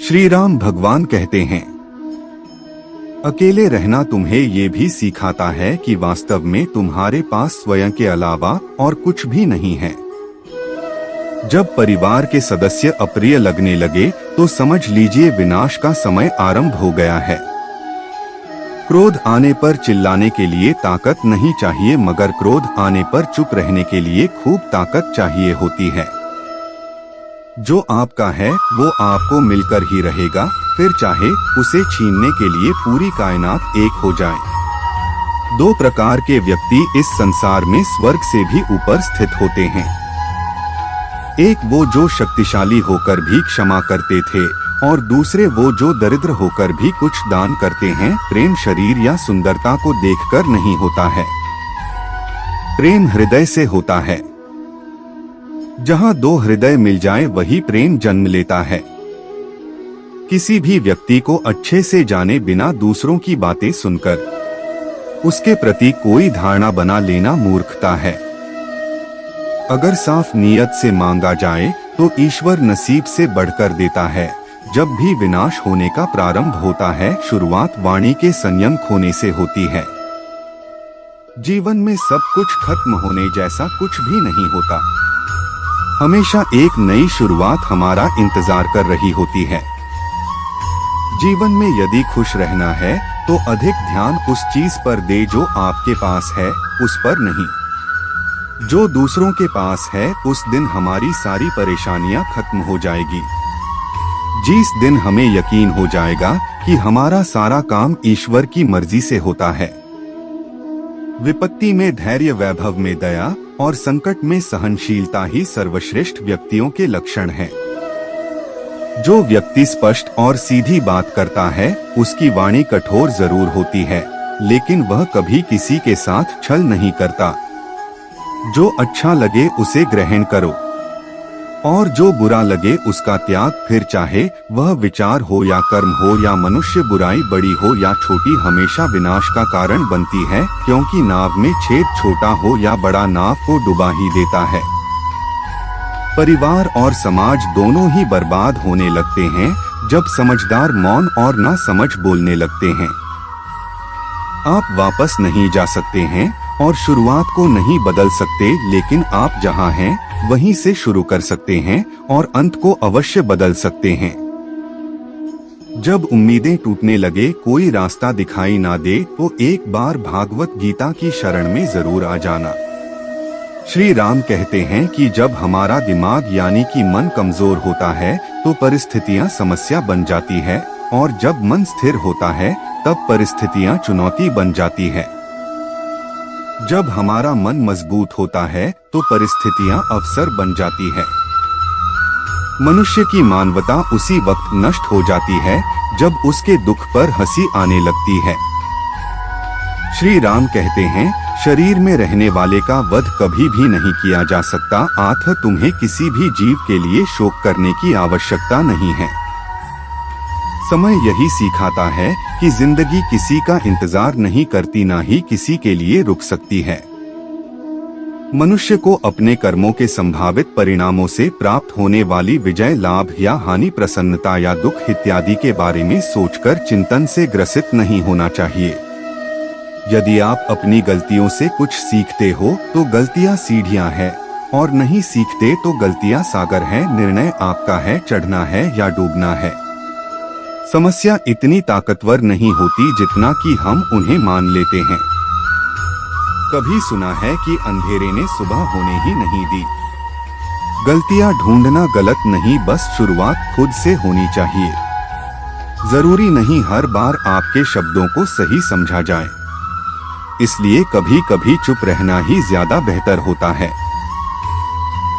श्री राम भगवान कहते हैं, अकेले रहना तुम्हें ये भी सिखाता है कि वास्तव में तुम्हारे पास स्वयं के अलावा और कुछ भी नहीं है। जब परिवार के सदस्य अप्रिय लगने लगे तो समझ लीजिए विनाश का समय आरंभ हो गया है। क्रोध आने पर चिल्लाने के लिए ताकत नहीं चाहिए, मगर क्रोध आने पर चुप रहने के लिए खूब ताकत चाहिए होती है। जो आपका है वो आपको मिलकर ही रहेगा, फिर चाहे उसे छीनने के लिए पूरी कायनात एक हो जाए। दो प्रकार के व्यक्ति इस संसार में स्वर्ग से भी ऊपर स्थित होते हैं। एक वो जो शक्तिशाली होकर भी क्षमा करते थे, और दूसरे वो जो दरिद्र होकर भी कुछ दान करते हैं। प्रेम शरीर या सुंदरता को देखकर नहीं होता है, प्रेम हृदय से होता है। जहाँ दो हृदय मिल जाए वही प्रेम जन्म लेता है। किसी भी व्यक्ति को अच्छे से जाने बिना दूसरों की बातें सुनकर उसके प्रति कोई धारणा बना लेना मूर्खता है। अगर साफ नीयत से मांगा जाए तो ईश्वर नसीब से बढ़कर देता है। जब भी विनाश होने का प्रारंभ होता है, शुरुआत वाणी के संयम खोने से होती है। जीवन में सब कुछ खत्म होने जैसा कुछ भी नहीं होता। हमेशा एक नई शुरुआत हमारा इंतजार कर रही होती है। जीवन में यदि खुश रहना है तो अधिक ध्यान उस चीज पर दे जो आपके पास है, उस पर नहीं जो दूसरों के पास है। उस दिन हमारी सारी परेशानियां खत्म हो जाएगी। जिस दिन हमें यकीन हो जाएगा कि हमारा सारा काम ईश्वर की मर्जी से होता है। विपत्ति में धैर्य, वैभव में दया और संकट में सहनशीलता ही सर्वश्रेष्ठ व्यक्तियों के लक्षण हैं। जो व्यक्ति स्पष्ट और सीधी बात करता है उसकी वाणी कठोर जरूर होती है, लेकिन वह कभी किसी के साथ छल नहीं करता। जो अच्छा लगे उसे ग्रहण करो और जो बुरा लगे उसका त्याग। फिर चाहे वह विचार हो या कर्म हो या मनुष्य, बुराई बड़ी हो या छोटी, हमेशा विनाश का कारण बनती है, क्योंकि नाव में छेद छोटा हो या बड़ा नाव को डुबा ही देता है। परिवार और समाज दोनों ही बर्बाद होने लगते हैं जब समझदार मौन और ना समझ बोलने लगते हैं। आप वापस नहीं जा सकते हैं और शुरुआत को नहीं बदल सकते, लेकिन आप जहां हैं वहीं से शुरू कर सकते हैं और अंत को अवश्य बदल सकते हैं। जब उम्मीदें टूटने लगे, कोई रास्ता दिखाई ना दे, तो एक बार भागवत गीता की शरण में जरूर आ जाना। श्री राम कहते हैं कि जब हमारा दिमाग यानी कि मन कमजोर होता है तो परिस्थितियां समस्या बन जाती है, और जब मन स्थिर होता है तब परिस्थितियां चुनौती बन जाती है। जब हमारा मन मजबूत होता है तो परिस्थितियां अवसर बन जाती है। मनुष्य की मानवता उसी वक्त नष्ट हो जाती है जब उसके दुख पर हंसी आने लगती है। श्री राम कहते हैं, शरीर में रहने वाले का वध कभी भी नहीं किया जा सकता, अतः तुम्हें किसी भी जीव के लिए शोक करने की आवश्यकता नहीं है। समय यही सिखाता है कि जिंदगी किसी का इंतजार नहीं करती, ना ही किसी के लिए रुक सकती है। मनुष्य को अपने कर्मों के संभावित परिणामों से प्राप्त होने वाली विजय, लाभ या हानि, प्रसन्नता या दुख इत्यादि के बारे में सोचकर चिंतन से ग्रसित नहीं होना चाहिए। यदि आप अपनी गलतियों से कुछ सीखते हो तो गलतियां सीढ़ियां हैं, और नहीं सीखते तो गलतियां सागर हैं। निर्णय आपका है, चढ़ना है या डूबना है। समस्या इतनी ताकतवर नहीं होती जितना कि हम उन्हें मान लेते हैं। कभी सुना है कि अंधेरे ने सुबह होने ही नहीं दी। गलतियां ढूंढना गलत नहीं, बस शुरुआत खुद से होनी चाहिए। जरूरी नहीं हर बार आपके शब्दों को सही समझा जाए, इसलिए कभी कभी चुप रहना ही ज्यादा बेहतर होता है।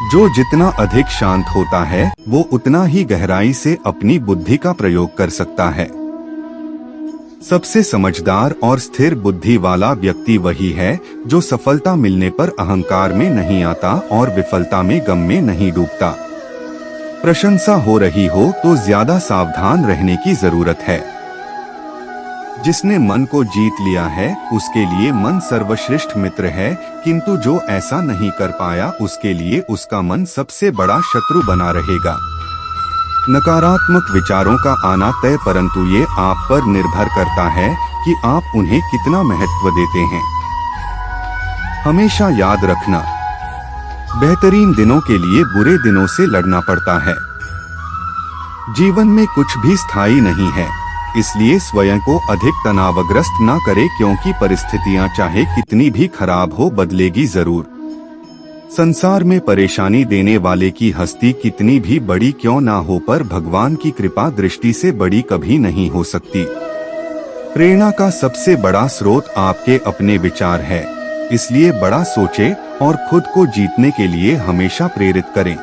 जो जितना अधिक शांत होता है वो उतना ही गहराई से अपनी बुद्धि का प्रयोग कर सकता है। सबसे समझदार और स्थिर बुद्धि वाला व्यक्ति वही है जो सफलता मिलने पर अहंकार में नहीं आता और विफलता में गम में नहीं डूबता। प्रशंसा हो रही हो तो ज्यादा सावधान रहने की जरूरत है। जिसने मन को जीत लिया है उसके लिए मन सर्वश्रेष्ठ मित्र है, किंतु जो ऐसा नहीं कर पाया उसके लिए उसका मन सबसे बड़ा शत्रु बना रहेगा। नकारात्मक विचारों का आना तय, परंतु ये आप पर निर्भर करता है कि आप उन्हें कितना महत्व देते हैं। हमेशा याद रखना, बेहतरीन दिनों के लिए बुरे दिनों से लड़ना पड़ता है। जीवन में कुछ भी स्थायी नहीं है, इसलिए स्वयं को अधिक तनावग्रस्त ना करें, क्योंकि परिस्थितियां चाहे कितनी भी खराब हो बदलेगी जरूर। संसार में परेशानी देने वाले की हस्ती कितनी भी बड़ी क्यों ना हो, पर भगवान की कृपा दृष्टि से बड़ी कभी नहीं हो सकती। प्रेरणा का सबसे बड़ा स्रोत आपके अपने विचार है, इसलिए बड़ा सोचें और खुद को जीतने के लिए हमेशा प्रेरित करें।